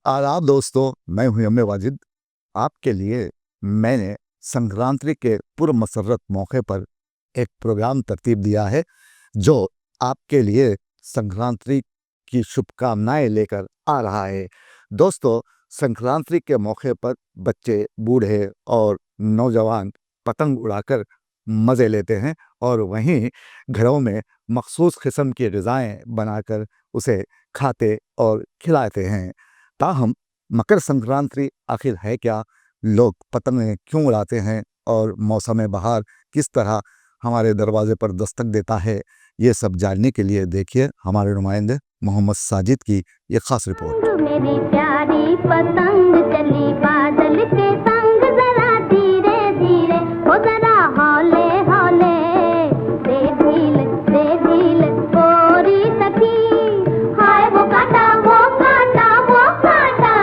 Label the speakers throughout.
Speaker 1: आदाब दोस्तों, मैं हूं एम ए वाजिद। आपके लिए मैंने संक्रांति के पूर्व मसर्रत मौके पर एक प्रोग्राम तरतीब दिया है जो आपके लिए संक्रांति की शुभकामनाएं लेकर आ रहा है। दोस्तों, संक्रांति के मौके पर बच्चे, बूढ़े और नौजवान पतंग उड़ाकर मज़े लेते हैं और वहीं घरों में मखसूस किस्म की ग़िज़ाएं बनाकर उसे खाते और खिलाते हैं। ताहम मकर संक्रांति आखिर है क्या, लोग पतंगें क्यों उड़ाते हैं और मौसम बहार किस तरह हमारे दरवाजे पर दस्तक देता है, ये सब जानने के लिए देखिए हमारे नुमाइंदे मोहम्मद साजिद की ये खास रिपोर्ट।
Speaker 2: मेरी प्यारी पतंग चली बादल के संग, जरा धीरे धीरे हो, जरा हौले हौले, दे ढील गोरी सखी, हाय वो काटा वो काटा वो काटा,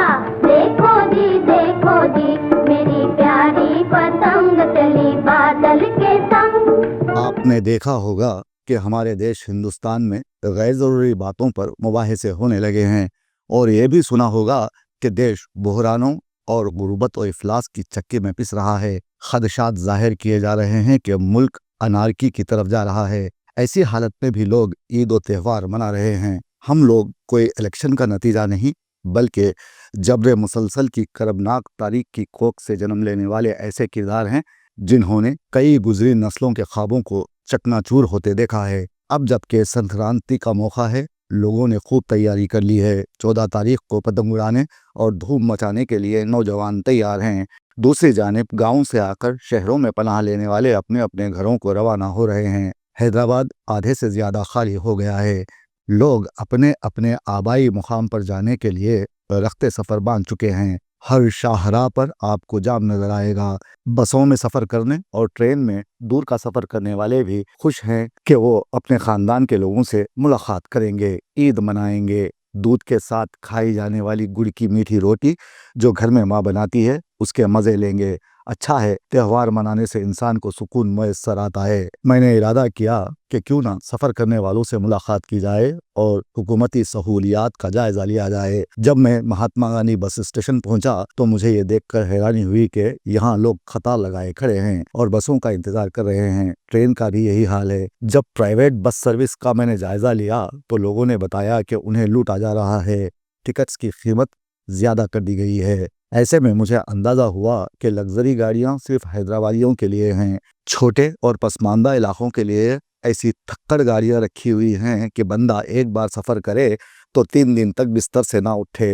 Speaker 2: देखो जी मेरी प्यारी पतंग चली बादल के संग।
Speaker 1: आपने देखा होगा कि हमारे देश हिंदुस्तान में गैर ज़रूरी बातों पर मुबाहिसे होने लगे हैं और ये भी सुना होगा कि देश बहरानों और गुर्बत और इफलास की चक्की में पिस रहा है। खदशात जाहिर किए जा रहे हैं कि मुल्क अनारकी की तरफ जा रहा है। ऐसी हालत में भी लोग ईद और त्यौहार मना रहे हैं। हम लोग कोई इलेक्शन का नतीजा नहीं, बल्कि जब्र मुसलसल की करबनाक तारीख की कोख से जन्म लेने वाले ऐसे किरदार हैं जिन्होंने कई गुजरी नस्लों के ख्वाबों को चकनाचूर होते देखा है। अब जबकि संक्रांति का मौका है, लोगों ने खूब तैयारी कर ली है। 14 तारीख को पतंग उड़ाने और धूम मचाने के लिए नौजवान तैयार हैं। दूसरी जानिब गाँव से आकर शहरों में पनाह लेने वाले अपने अपने घरों को रवाना हो रहे हैं। हैदराबाद आधे से ज़्यादा खाली हो गया है। लोग अपने अपने आबाई मुकाम पर जाने के लिए रखते सफ़र बांध चुके हैं। हर शाहराह पर आपको जाम नजर आएगा। बसों में सफ़र करने और ट्रेन में दूर का सफ़र करने वाले भी खुश हैं कि वो अपने ख़ानदान के लोगों से मुलाकात करेंगे, ईद मनाएंगे। दूध के साथ खाई जाने वाली गुड़ की मीठी रोटी जो घर में माँ बनाती है, उसके मज़े लेंगे। अच्छा है, त्यौहार मनाने से इंसान को सुकून मैसर आता है। मैंने इरादा किया कि क्यों ना सफ़र करने वालों से मुलाकात की जाए और हुकूमती सहूलियात का जायज़ा लिया जाए। जब मैं महात्मा गांधी बस स्टेशन पहुंचा तो मुझे ये देखकर हैरानी हुई कि यहाँ लोग कतार लगाए खड़े हैं और बसों का इंतज़ार कर रहे हैं। ट्रेन का भी यही हाल है। जब प्राइवेट बस सर्विस का मैंने जायज़ा लिया तो लोगों ने बताया कि उन्हें लूटा जा रहा है, टिकट्स की कीमत ज़्यादा कर दी गई है। ऐसे में मुझे अंदाज़ा हुआ कि लग्जरी गाड़ियाँ सिर्फ हैदराबादियों के लिए हैं। छोटे और पसमानदा इलाकों के लिए ऐसी थक्कड़ गाड़ियाँ रखी हुई हैं कि बंदा एक बार सफ़र करे तो 3 दिन तक बिस्तर से ना उठे।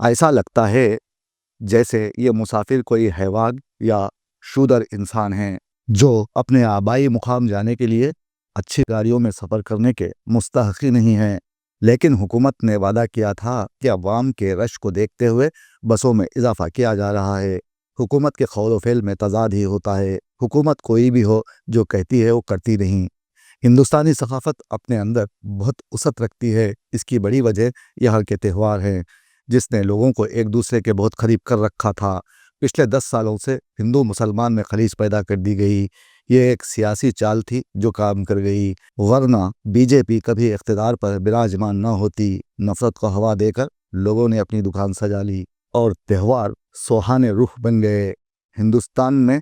Speaker 1: ऐसा लगता है जैसे ये मुसाफिर कोई हैवान या शूदर इंसान हैं जो अपने आबाई मुकाम जाने के लिए अच्छी गाड़ियों में सफ़र करने के मुस्तहक़ नहीं हैं। लेकिन हुकूमत ने वादा किया था कि अवाम के रश को देखते हुए बसों में इजाफा किया जा रहा है। हुकूमत के कौल व फ़ेल में तज़ाद ही होता है। हुकूमत कोई भी हो, जो कहती है वो करती नहीं। हिंदुस्तानी सकाफ़त अपने अंदर बहुत वसअत रखती है। इसकी बड़ी वजह यहाँ के त्यौहार हैं, जिसने लोगों को एक दूसरे के बहुत करीब कर रखा था। पिछले 10 सालों से हिंदू मुसलमान में खलीज पैदा कर दी गई। ये एक सियासी चाल थी जो काम कर गई, वरना बीजेपी कभी इख्तिदार पर विराजमान न होती। नफरत को हवा देकर लोगों ने अपनी दुकान सजा ली और त्यौहार सुहाने रुख बन गए। हिंदुस्तान में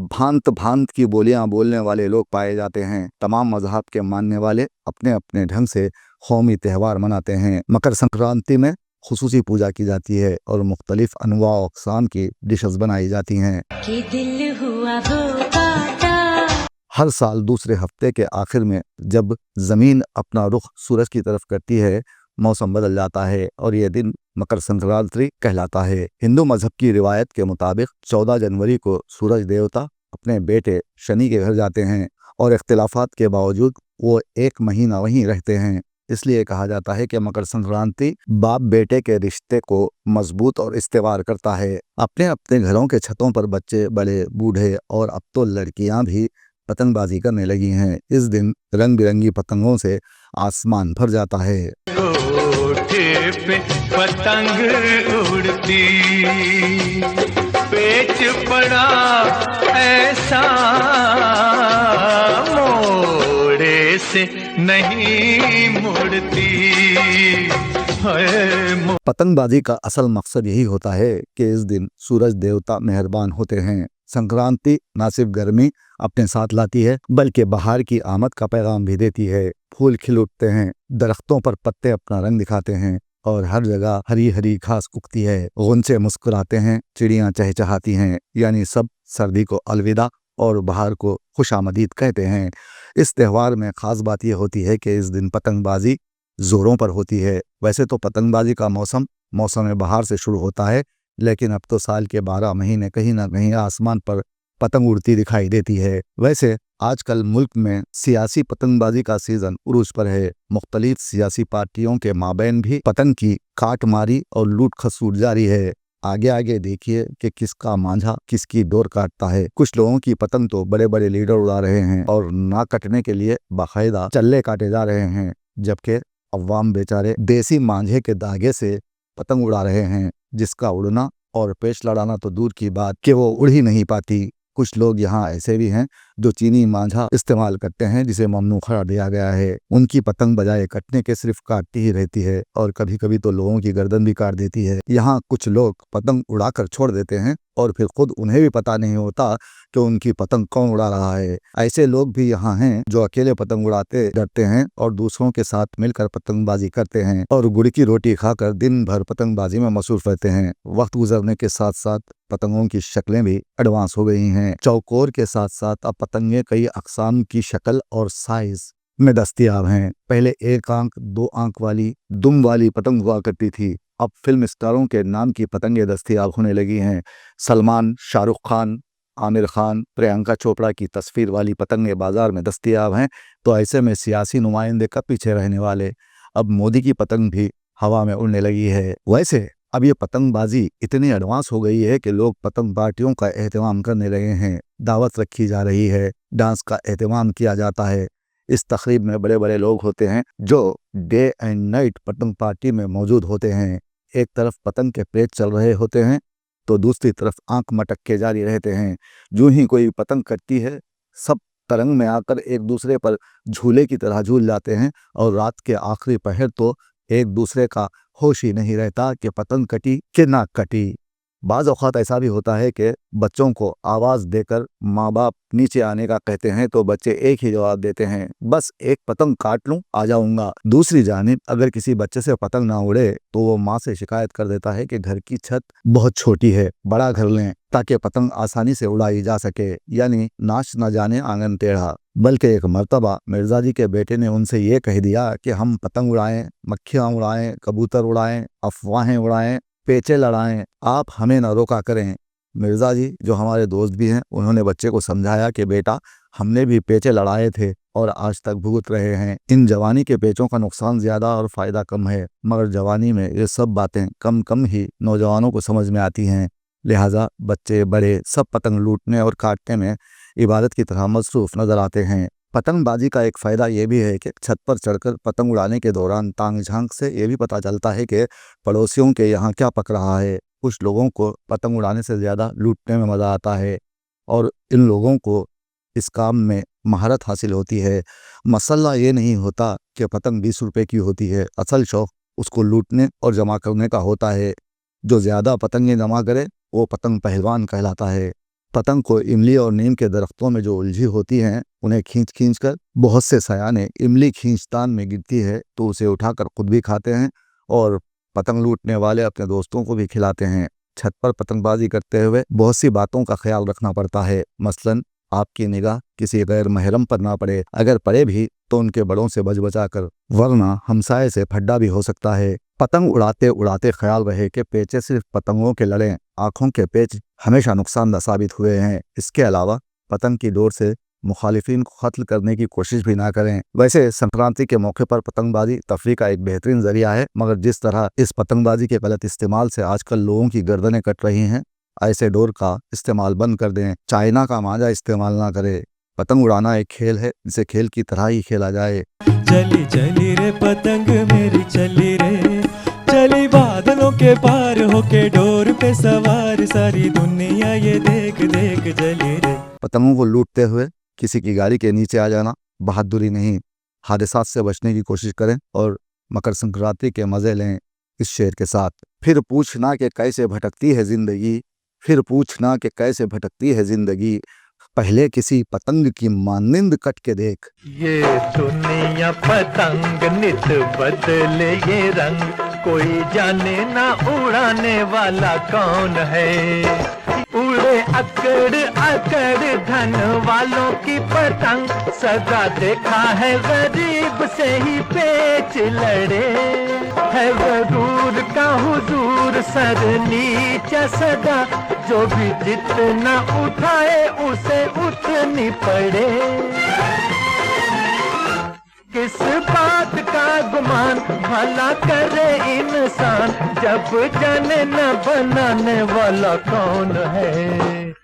Speaker 1: भांत भांत की बोलियां बोलने वाले लोग पाए जाते हैं। तमाम मजहब के मानने वाले अपने अपने ढंग से कौमी त्यौहार मनाते हैं। मकर संक्रांति में खुसूसी पूजा की जाती है और मुख्तलिफ अनवा व अक़साम की डिशेस बनाई जाती हैं।
Speaker 2: कि दिल हुआ वो काटा।
Speaker 1: हर साल दूसरे हफ्ते के आखिर में जब ज़मीन अपना रुख सूरज की तरफ करती है, मौसम बदल जाता है और यह दिन मकर संक्रांति कहलाता है। हिंदू मजहब की रिवायत के मुताबिक 14 जनवरी को सूरज देवता अपने बेटे शनि के घर जाते हैं और इख्तिलाफात के बावजूद वो 1 महीना वहीं रहते हैं। इसलिए कहा जाता है कि मकर संक्रांति बाप बेटे के रिश्ते को मजबूत और इस्तेवार करता है। अपने अपने घरों के छतों पर बच्चे, बड़े, बूढ़े और अब तो लड़कियां भी पतंगबाजी करने लगी हैं। इस दिन रंग बिरंगी पतंगों से आसमान भर जाता है।
Speaker 3: कोठे पे पतंग उड़ती, पेच पड़ा ऐसा मोड़े से नहीं मुड़ती। हाय
Speaker 1: पतंगबाजी का असल मकसद यही होता है कि इस दिन सूरज देवता मेहरबान होते हैं। संक्रांति न सिर्फ गर्मी अपने साथ लाती है बल्कि बहार की आमद का पैगाम भी देती है। फूल खिल उठते हैं, दरख्तों पर पत्ते अपना रंग दिखाते हैं और हर जगह हरी हरी घास उगती है। गुंचे मुस्कुराते हैं, चिड़ियां चहचहाती हैं, यानी सब सर्दी को अलविदा और बहार को खुशामदीद कहते हैं। इस त्यौहार में खास बात यह होती है कि इस दिन पतंगबाजी जोरों पर होती है। वैसे तो पतंगबाजी का मौसम बहार से शुरू होता है, लेकिन अब तो साल के 12 महीने कहीं ना कहीं आसमान पर पतंग उड़ती दिखाई देती है। वैसे आजकल मुल्क में सियासी पतंगबाजी का सीजन उरूज पर है। मुख्तलिफ सियासी पार्टियों के माबैन भी पतंग की काटमारी और लूट खसूट जारी है। आगे आगे देखिए कि किसका मांझा किसकी डोर काटता है। कुछ लोगों की पतंग तो बड़े बड़े लीडर उड़ा रहे हैं और ना कटने के लिए बाकायदा चल्ले काटे जा रहे हैं, जबकि अवाम बेचारे देसी मांझे के दागे से पतंग उड़ा रहे हैं, जिसका उड़ना और पेश लड़ाना तो दूर की बात कि वो उड़ ही नहीं पाती। कुछ लोग यहाँ ऐसे भी हैं जो चीनी मांझा इस्तेमाल करते हैं, जिसे ममनू करार दिया गया है। उनकी पतंग बजाय कटने के सिर्फ काटती ही रहती है और कभी कभी तो लोगों की गर्दन भी काट देती है। यहाँ कुछ लोग पतंग उड़ाकर छोड़ देते हैं और फिर खुद उन्हें भी पता नहीं होता कि उनकी पतंग कौन उड़ा रहा है। ऐसे लोग भी यहाँ हैं जो अकेले पतंग उड़ाते डरते हैं और दूसरों के साथ मिलकर पतंगबाजी करते हैं और गुड़ की रोटी खाकर दिन भर पतंगबाजी में मसरूफ रहते हैं। वक्त गुजरने के साथ साथ पतंगों की शक्लें भी एडवांस हो गई हैं। चौकोर के साथ साथ अब पतंगे कई अकसाम की शक्ल और साइज में दस्तयाब हैं। पहले 1 आंख 2 आंख वाली दुम वाली पतंग हुआ करती थी, अब फिल्म स्टारों के नाम की पतंगे दस्तयाब होने लगी हैं। सलमान, शाहरुख खान, आमिर खान, प्रियंका चोपड़ा की तस्वीर वाली पतंगे बाजार में दस्तयाब हैं। तो ऐसे में सियासी नुमाइंदे कब पीछे रहने वाले। अब मोदी की पतंग भी हवा में उड़ने लगी है। वैसे अब ये पतंगबाजी इतनी एडवांस हो गई है कि लोग पतंग पार्टियों का एहतमाम करने लगे हैं। दावत रखी जा रही है, डांस का एहतमाम किया जाता है। इस तकरीब में बड़े बड़े लोग होते हैं जो डे एंड नाइट पतंग पार्टी में मौजूद होते हैं। एक तरफ पतंग के पेच चल रहे होते हैं तो दूसरी तरफ आंख मटक के जारी रहते हैं। जो ही कोई पतंग कटती है सब तरंग में आकर एक दूसरे पर झूले की तरह झूल जाते हैं और रात के आखिरी पहर तो एक दूसरे का होश ही नहीं रहता कि पतंग कटी कि ना कटी। बाज़ औक़ात ऐसा भी होता है कि बच्चों को आवाज़ देकर माँ बाप नीचे आने का कहते हैं तो बच्चे एक ही जवाब देते हैं, बस एक पतंग काट लूँ आ जाऊँगा। दूसरी जानिब अगर किसी बच्चे से पतंग ना उड़े तो वो माँ से शिकायत कर देता है कि घर की छत बहुत छोटी है, बड़ा घर लें ताकि पतंग आसानी से उड़ाई जा सके, यानी नाच न जाने आंगन टेढ़ा। बल्कि एक मर्तबा मिर्जा जी के बेटे ने उनसे ये कह दिया कि हम पतंग उड़ाएं, मक्खियाँ उड़ाएं, कबूतर उड़ाएं, अफवाहें उड़ाएं, पेचे लड़ाएं, आप हमें न रोका करें। मिर्जा जी जो हमारे दोस्त भी हैं उन्होंने बच्चे को समझाया कि बेटा हमने भी पेचे लड़ाए थे और आज तक भुगत रहे हैं। इन जवानी के पेचों का नुकसान ज़्यादा और फ़ायदा कम है, मगर जवानी में ये सब बातें कम ही नौजवानों को समझ में आती हैं। लिहाजा बच्चे बड़े सब पतंग लूटने और काटने में इबादत की तरह मसरूफ़ नज़र आते हैं। पतंगबाजी का एक फ़ायदा ये भी है कि छत पर चढ़कर पतंग उड़ाने के दौरान तांग झांक से ये भी पता चलता है कि पड़ोसियों के यहाँ क्या पक रहा है। कुछ लोगों को पतंग उड़ाने से ज़्यादा लूटने में मज़ा आता है और इन लोगों को इस काम में महारत हासिल होती है। मसला ये नहीं होता कि पतंग 20 रुपए की होती है, असल शौक़ उसको लूटने और जमा करने का होता है। जो ज़्यादा पतंगें जमा करे वो पतंग पहलवान कहलाता है। पतंग को इमली और नीम के दरख्तों में जो उलझी होती हैं उन्हें खींच कर बहुत से सयाने इमली खींचतान में गिरती है तो उसे उठाकर खुद भी खाते हैं और पतंग लूटने वाले अपने दोस्तों को भी खिलाते हैं। छत पर पतंगबाजी करते हुए बहुत सी बातों का ख्याल रखना पड़ता है। मसलन आपकी निगाह किसी गैर महरम पर ना पड़े, अगर पड़े भी तो उनके बड़ों से बच बचा कर, वरना हमसाये से फड्डा भी हो सकता है। पतंग उड़ाते उड़ाते ख्याल रहे कि पेचे सिर्फ पतंगों के लड़े, आँखों के पेच हमेशा नुकसानदा साबित हुए हैं। इसके अलावा पतंग की डोर से मुखालिफिन को कत्ल करने की कोशिश भी ना करें। वैसे संक्रांति के मौके पर पतंगबाजी तफरीह का एक बेहतरीन जरिया है, मगर जिस तरह इस पतंगबाजी के गलत इस्तेमाल से आजकल लोगों की गर्दनें कट रही हैं, ऐसे डोर का इस्तेमाल बंद कर दें। चाइना का मांझा इस्तेमाल ना करें। पतंग उड़ाना एक खेल है, इसे खेल की तरह ही खेला जाए।
Speaker 4: चली चली रे पतंग मेरी चली रे, चली बादलों के पार होके डोर पे सवार, सारी दुनिया ये देख देख चली रे।
Speaker 1: पतंगों को लूटते हुए किसी की गाड़ी के नीचे आ जाना बहादुरी नहीं, हादसात से बचने की कोशिश करें और मकर संक्रांति के मज़े लें इस शेर के साथ। फिर पूछना कि कैसे भटकती है ज़िंदगी, फिर पूछना कि कैसे भटकती है ज़िंदगी, पहले किसी पतंग की मानिंद कट के देख।
Speaker 3: ये दुनिया पतंग नित बदले ये रंग, कोई जाने ना उड़ाने वाला कौन है। उड़े अकड़ अकड़ धन वालों की पतंग, सदा देखा है गरीब से ही पेच लड़े। है गरूर का हुजूर सर नीचा सदा, जो भी जितना उठाए उसे उतनी पड़े। किस बात का गुमान भला करे इंसान, जब जाने न बनाने वाला कौन है।